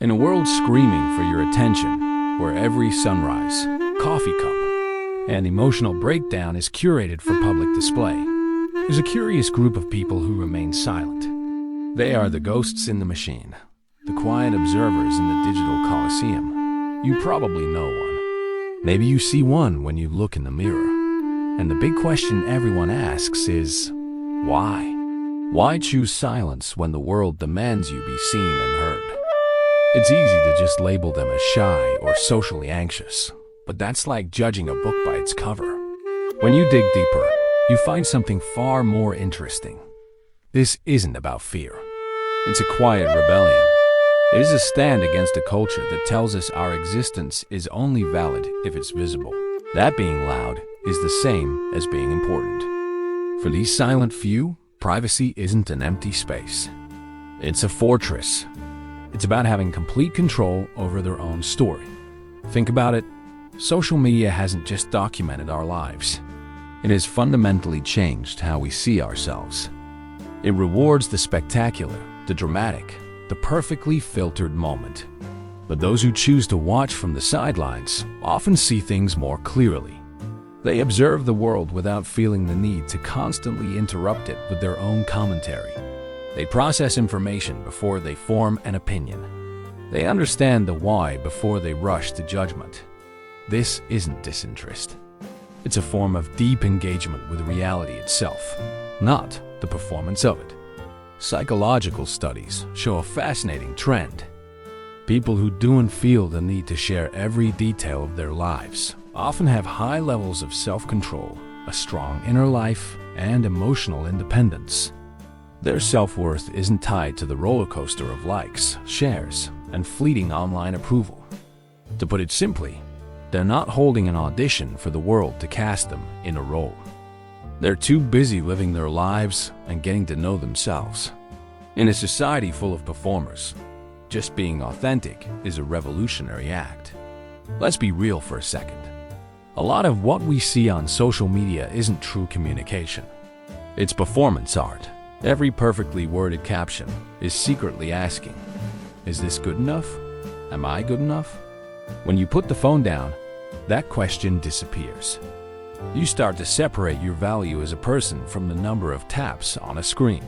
In a world screaming for your attention, where every sunrise, coffee cup, and emotional breakdown is curated for public display, there's a curious group of people who remain silent. They are the ghosts in the machine, the quiet observers in the digital coliseum. You probably know one. Maybe you see one when you look in the mirror. And the big question everyone asks is, why? Why choose silence when the world demands you be seen and heard? It's easy to just label them as shy or socially anxious, but that's like judging a book by its cover. When you dig deeper, you find something far more interesting. This isn't about fear. It's a quiet rebellion. It is a stand against a culture that tells us our existence is only valid if it's visible. That being loud is the same as being important. For these silent few, privacy isn't an empty space. It's a fortress. It's about having complete control over their own story. Think about it. Social media hasn't just documented our lives. It has fundamentally changed how we see ourselves. It rewards the spectacular, the dramatic, the perfectly filtered moment. But those who choose to watch from the sidelines often see things more clearly. They observe the world without feeling the need to constantly interrupt it with their own commentary. They process information before they form an opinion. They understand the why before they rush to judgment. This isn't disinterest. It's a form of deep engagement with reality itself, not the performance of it. Psychological studies show a fascinating trend. People who do and feel the need to share every detail of their lives often have high levels of self-control, a strong inner life, and emotional independence. Their self-worth isn't tied to the roller coaster of likes, shares, and fleeting online approval. To put it simply, they're not holding an audition for the world to cast them in a role. They're too busy living their lives and getting to know themselves. In a society full of performers, just being authentic is a revolutionary act. Let's be real for a second. A lot of what we see on social media isn't true communication. It's performance art. Every perfectly worded caption is secretly asking, is this good enough? Am I good enough? When you put the phone down, that question disappears. You start to separate your value as a person from the number of taps on a screen.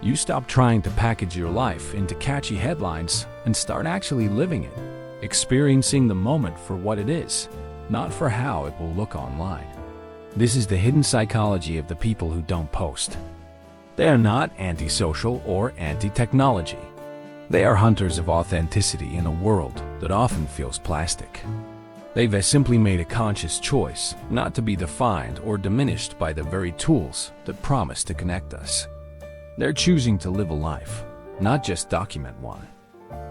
You stop trying to package your life into catchy headlines and start actually living it, experiencing the moment for what it is, not for how it will look online. This is the hidden psychology of the people who don't post. They are not antisocial or anti-technology. They are hunters of authenticity in a world that often feels plastic. They've simply made a conscious choice not to be defined or diminished by the very tools that promise to connect us. They're choosing to live a life, not just document one.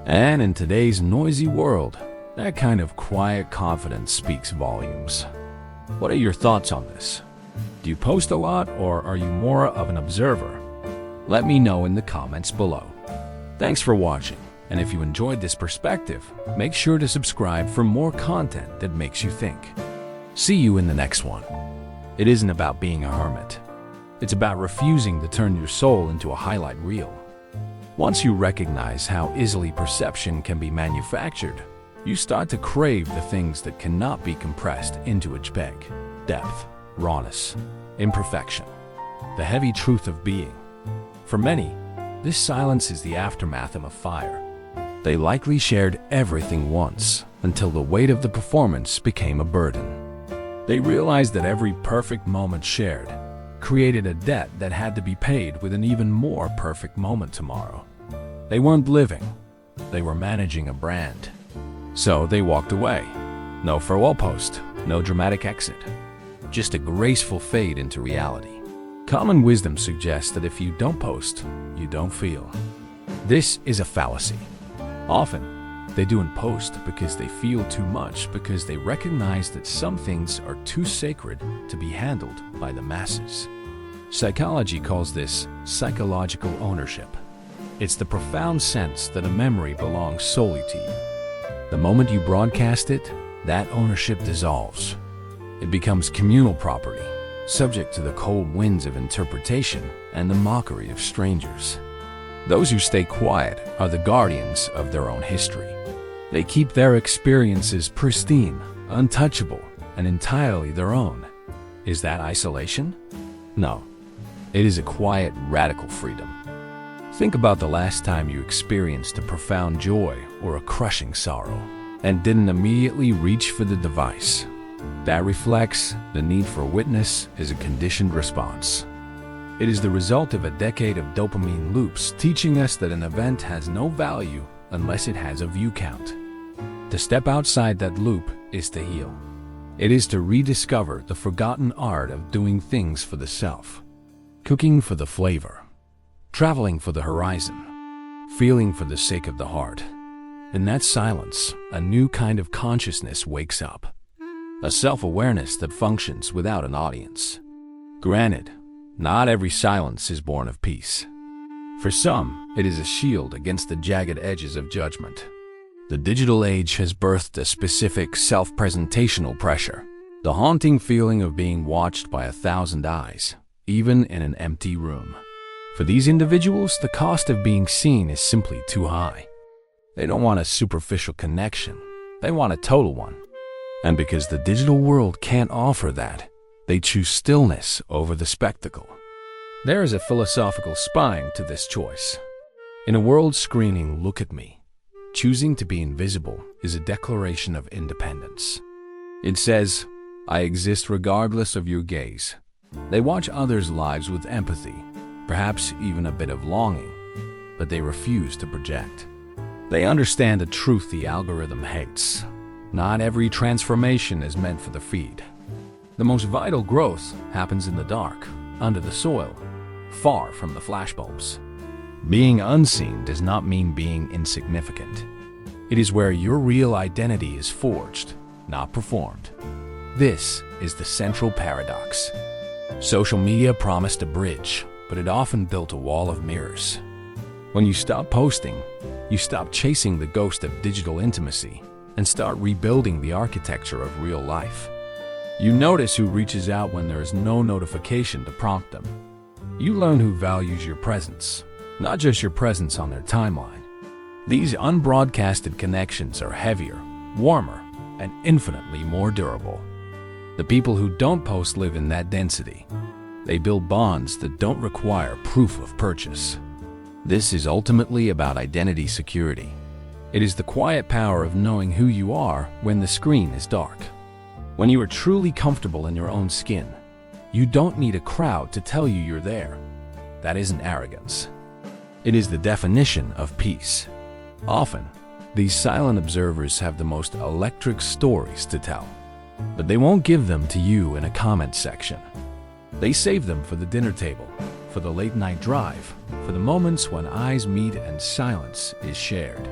And in today's noisy world, that kind of quiet confidence speaks volumes. What are your thoughts on this? Do you post a lot, or are you more of an observer? Let me know in the comments below. Thanks for watching, and if you enjoyed this perspective, make sure to subscribe for more content that makes you think. See you in the next one. It isn't about being a hermit. It's about refusing to turn your soul into a highlight reel. Once you recognize how easily perception can be manufactured, you start to crave the things that cannot be compressed into a JPEG: depth, rawness, imperfection, the heavy truth of being. For many, this silence is the aftermath of a fire. They likely shared everything once until the weight of the performance became a burden. They realized that every perfect moment shared created a debt that had to be paid with an even more perfect moment tomorrow. They weren't living, they were managing a brand. So they walked away. No farewell post, no dramatic exit. Just a graceful fade into reality. Common wisdom suggests that if you don't post, you don't feel. This is a fallacy. Often, they don't post because they feel too much, because they recognize that some things are too sacred to be handled by the masses. Psychology calls this psychological ownership. It's the profound sense that a memory belongs solely to you. The moment you broadcast it, that ownership dissolves. It becomes communal property, subject to the cold winds of interpretation and the mockery of strangers. Those who stay quiet are the guardians of their own history. They keep their experiences pristine, untouchable, and entirely their own. Is that isolation? No. It is a quiet, radical freedom. Think about the last time you experienced a profound joy or a crushing sorrow and didn't immediately reach for the device. That reflects the need for witness is a conditioned response. It is the result of a decade of dopamine loops teaching us that an event has no value unless it has a view count. To step outside that loop is to heal. It is to rediscover the forgotten art of doing things for the self. Cooking for the flavor. Traveling for the horizon. Feeling for the sake of the heart. In that silence, a new kind of consciousness wakes up. A self-awareness that functions without an audience. Granted, not every silence is born of peace. For some, it is a shield against the jagged edges of judgment. The digital age has birthed a specific self-presentational pressure, the haunting feeling of being watched by 1,000 eyes, even in an empty room. For these individuals, the cost of being seen is simply too high. They don't want a superficial connection, they want a total one. And because the digital world can't offer that, they choose stillness over the spectacle. There is a philosophical spine to this choice. In a world screaming, "Look at me," choosing to be invisible is a declaration of independence. It says, "I exist regardless of your gaze." They watch others' lives with empathy, perhaps even a bit of longing, but they refuse to project. They understand a truth the algorithm hates. Not every transformation is meant for the feed. The most vital growth happens in the dark, under the soil, far from the flashbulbs. Being unseen does not mean being insignificant. It is where your real identity is forged, not performed. This is the central paradox. Social media promised a bridge, but it often built a wall of mirrors. When you stop posting, you stop chasing the ghost of digital intimacy and start rebuilding the architecture of real life. You notice who reaches out when there is no notification to prompt them. You learn who values your presence, not just your presence on their timeline. These unbroadcasted connections are heavier, warmer, and infinitely more durable. The people who don't post live in that density. They build bonds that don't require proof of purchase. This is ultimately about identity security. It is the quiet power of knowing who you are when the screen is dark. When you are truly comfortable in your own skin, you don't need a crowd to tell you you're there. That isn't arrogance. It is the definition of peace. Often, these silent observers have the most electric stories to tell, but they won't give them to you in a comment section. They save them for the dinner table, for the late-night drive, for the moments when eyes meet and silence is shared.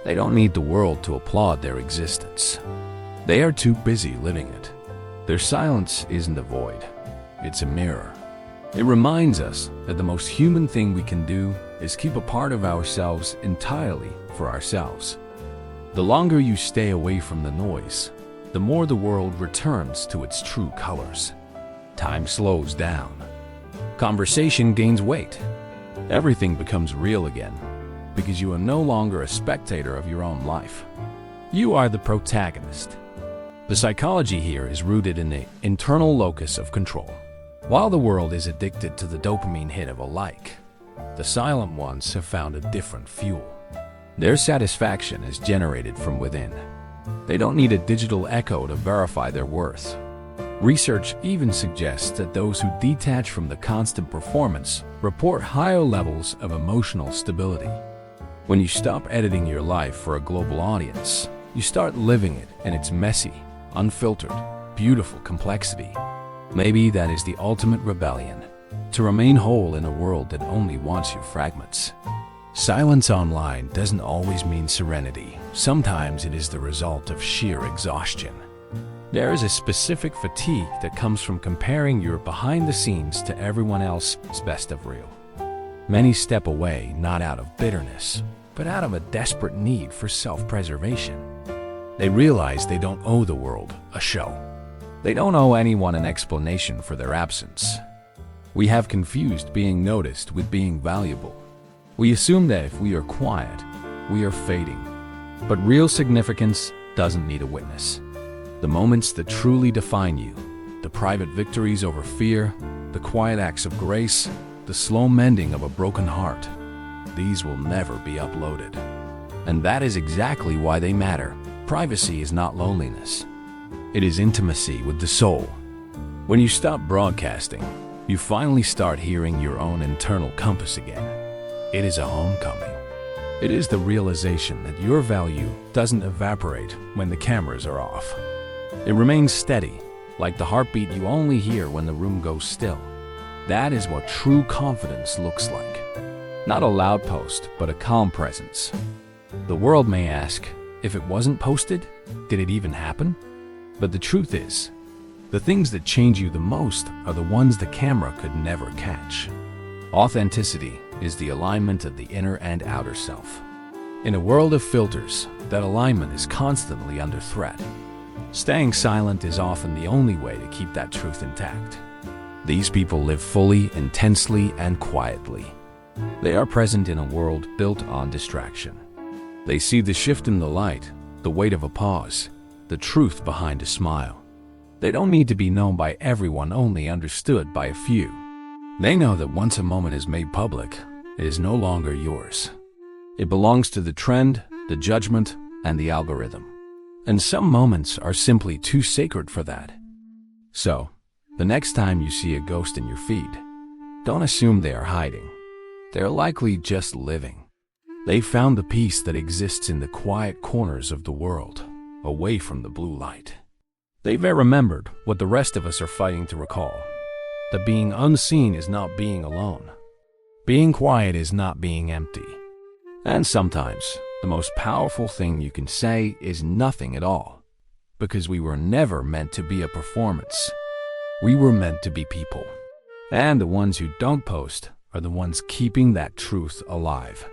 They don't need the world to applaud their existence. They are too busy living it. Their silence isn't a void, it's a mirror. It reminds us that the most human thing we can do is keep a part of ourselves entirely for ourselves. The longer you stay away from the noise, the more the world returns to its true colors. Time slows down. Conversation gains weight. Everything becomes real again, because you are no longer a spectator of your own life. You are the protagonist. The psychology here is rooted in the internal locus of control. While the world is addicted to the dopamine hit of a like, the silent ones have found a different fuel. Their satisfaction is generated from within. They don't need a digital echo to verify their worth. Research even suggests that those who detach from the constant performance report higher levels of emotional stability. When you stop editing your life for a global audience, you start living it in its messy, unfiltered, beautiful complexity. Maybe that is the ultimate rebellion, to remain whole in a world that only wants your fragments. Silence online doesn't always mean serenity. Sometimes it is the result of sheer exhaustion. There is a specific fatigue that comes from comparing your behind the scenes to everyone else's best of reel. Many step away not out of bitterness, but out of a desperate need for self-preservation. They realize they don't owe the world a show. They don't owe anyone an explanation for their absence. We have confused being noticed with being valuable. We assume that if we are quiet, we are fading. But real significance doesn't need a witness. The moments that truly define you, the private victories over fear, the quiet acts of grace, the slow mending of a broken heart, these will never be uploaded. And that is exactly why they matter. Privacy is not loneliness. It is intimacy with the soul. When you stop broadcasting, you finally start hearing your own internal compass again. It is a homecoming. It is the realization that your value doesn't evaporate when the cameras are off. It remains steady, like the heartbeat you only hear when the room goes still. That is what true confidence looks like. Not a loud post, but a calm presence. The world may ask, if it wasn't posted, did it even happen? But the truth is, the things that change you the most are the ones the camera could never catch. Authenticity is the alignment of the inner and outer self. In a world of filters, that alignment is constantly under threat. Staying silent is often the only way to keep that truth intact. These people live fully, intensely, and quietly. They are present in a world built on distraction. They see the shift in the light, the weight of a pause, the truth behind a smile. They don't need to be known by everyone, only understood by a few. They know that once a moment is made public, it is no longer yours. It belongs to the trend, the judgment, and the algorithm. And some moments are simply too sacred for that. So, the next time you see a ghost in your feed, don't assume they are hiding. They're likely just living. They found the peace that exists in the quiet corners of the world, away from the blue light. They've remembered what the rest of us are fighting to recall. That being unseen is not being alone. Being quiet is not being empty. And sometimes, the most powerful thing you can say is nothing at all. Because we were never meant to be a performance. We were meant to be people. And the ones who don't post are the ones keeping that truth alive.